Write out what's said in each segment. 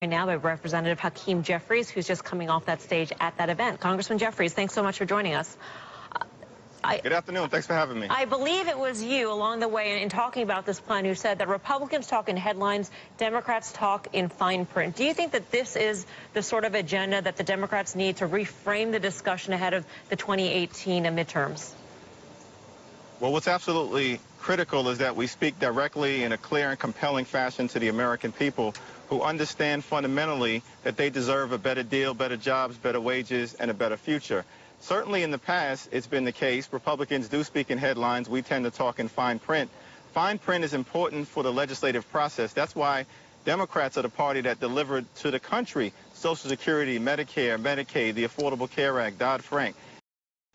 Now by Representative Hakeem Jeffries, who's just coming off that stage at that event. Congressman Jeffries, thanks so much for joining us. Good afternoon. Thanks for having me. I believe it was you along the way in talking about this plan who said that Republicans talk in headlines, Democrats talk in fine print. Do you think that this is the sort of agenda that the Democrats need to reframe the discussion ahead of the 2018 midterms? Well, what's absolutely critical is that we speak directly in a clear and compelling fashion to the American people who understand fundamentally that they deserve a better deal, better jobs, better wages, and a better future. Certainly in the past, it's been the case. Republicans do speak in headlines. We tend to talk in fine print. Fine print is important for the legislative process. That's why Democrats are the party that delivered to the country Social Security, Medicare, Medicaid, the Affordable Care Act, Dodd-Frank.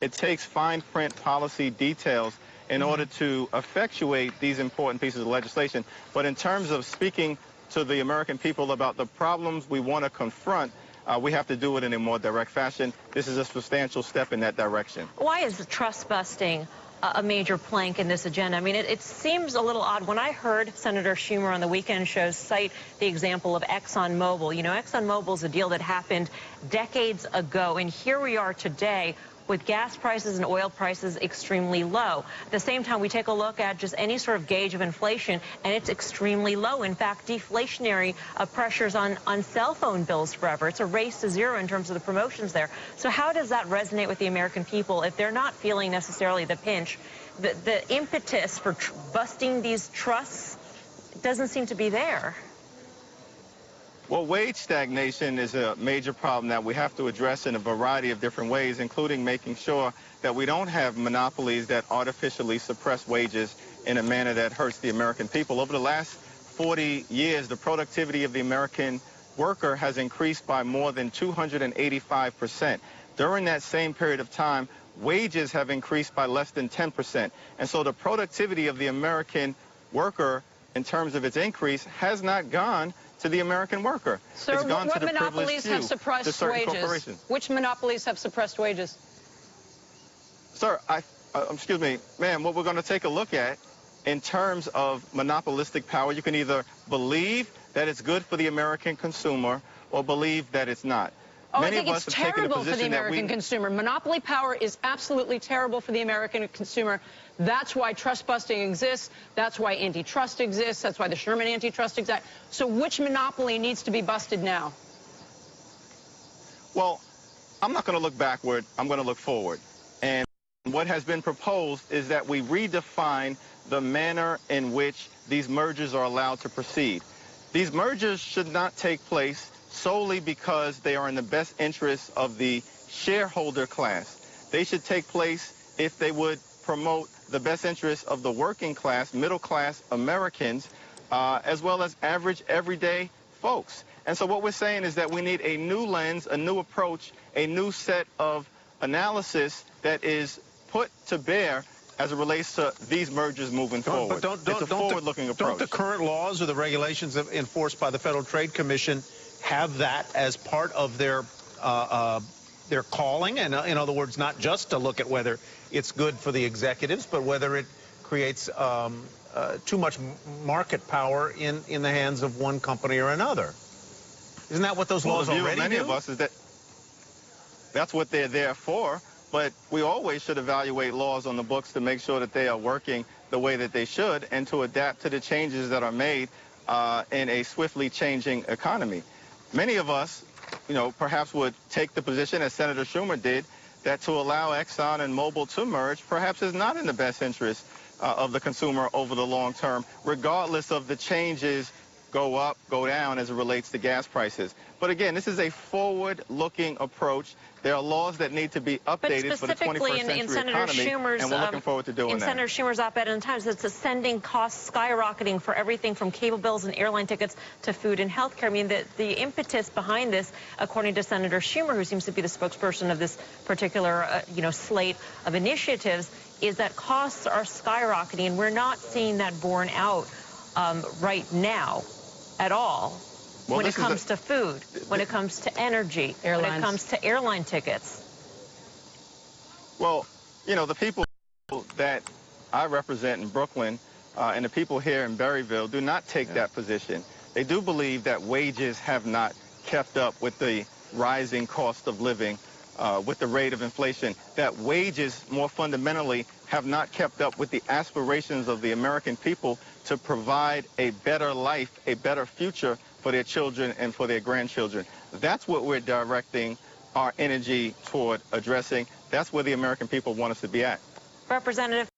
It takes fine print policy details in order to effectuate these important pieces of legislation. But in terms of speaking to the American people about the problems we want to confront, we have to do it in a more direct fashion. This is a substantial step in that direction. Why is the trust busting a major plank in this agenda? I mean, it seems a little odd. When I heard Senator Schumer on the weekend shows cite the example of ExxonMobil, you know, ExxonMobil is a deal that happened decades ago, and here we are today with gas prices and oil prices extremely low. At the same time, we take a look at just any sort of gauge of inflation, and it's extremely low. In fact, deflationary pressures on cell phone bills forever. It's a race to zero in terms of the promotions there. So how does that resonate with the American people if they're not feeling necessarily the pinch? The impetus for busting these trusts doesn't seem to be there. Well, wage stagnation is a major problem that we have to address in a variety of different ways, including making sure that we don't have monopolies that artificially suppress wages in a manner that hurts the American people. Over the last 40 years, the productivity of the American worker has increased by more than 285%. During that same period of time, wages have increased by less than 10%. And so the productivity of the American worker, in terms of its increase, has not gone to the American worker. Sir, it's gone what to the monopolies have suppressed wages? Which monopolies have suppressed wages? Sir, excuse me, ma'am, what we're going to take a look at in terms of monopolistic power, you can either believe that it's good for the American consumer or believe that it's not. Oh, I think it's terrible for the American consumer. Monopoly power is absolutely terrible for the American consumer. That's why trust busting exists. That's why antitrust exists. That's why the Sherman Antitrust Act. So which monopoly needs to be busted now? Well, I'm not going to look backward. I'm going to look forward. And what has been proposed is that we redefine the manner in which these mergers are allowed to proceed. These mergers should not take place solely because they are in the best interest of the shareholder class. They should take place if they would promote the best interest of the working class, middle class Americans, as well as average, everyday folks. And so what we're saying is that we need a new lens, a new approach, a new set of analysis that is put to bear as it relates to these mergers moving forward. It's a forward-looking approach. Don't the current laws or the regulations enforced by the Federal Trade Commission have that as part of their calling? And in other words, not just to look at whether it's good for the executives, but whether it creates too much market power in the hands of one company or another. Isn't that what those laws already do? Many of us is that that's what they're there for. But we always should evaluate laws on the books to make sure that they are working the way that they should and to adapt to the changes that are made in a swiftly changing economy. Many of us, you know, perhaps would take the position, as Senator Schumer did, that to allow Exxon and Mobil to merge perhaps is not in the best interest of the consumer over the long term, regardless of the changes go up, go down as it relates to gas prices. But again, this is a forward-looking approach. There are laws that need to be updated for the 21st century economy, and we're looking forward to doing that. In Senator Schumer's op-ed in the Times, it's sending costs skyrocketing for everything from cable bills and airline tickets to food and health care. I mean, the impetus behind this, according to Senator Schumer, who seems to be the spokesperson of this particular, slate of initiatives, is that costs are skyrocketing, and we're not seeing that borne out right now at all. Well, when it comes to food, when it comes to energy, when it comes to airline tickets. Well, you know, the people that I represent in Brooklyn and the people here in Berryville do not take that position. They do believe that wages have not kept up with the rising cost of living, with the rate of inflation, that wages more fundamentally have not kept up with the aspirations of the American people to provide a better life, a better future for their children and for their grandchildren. That's what we're directing our energy toward addressing. That's where the American people want us to be at. Representative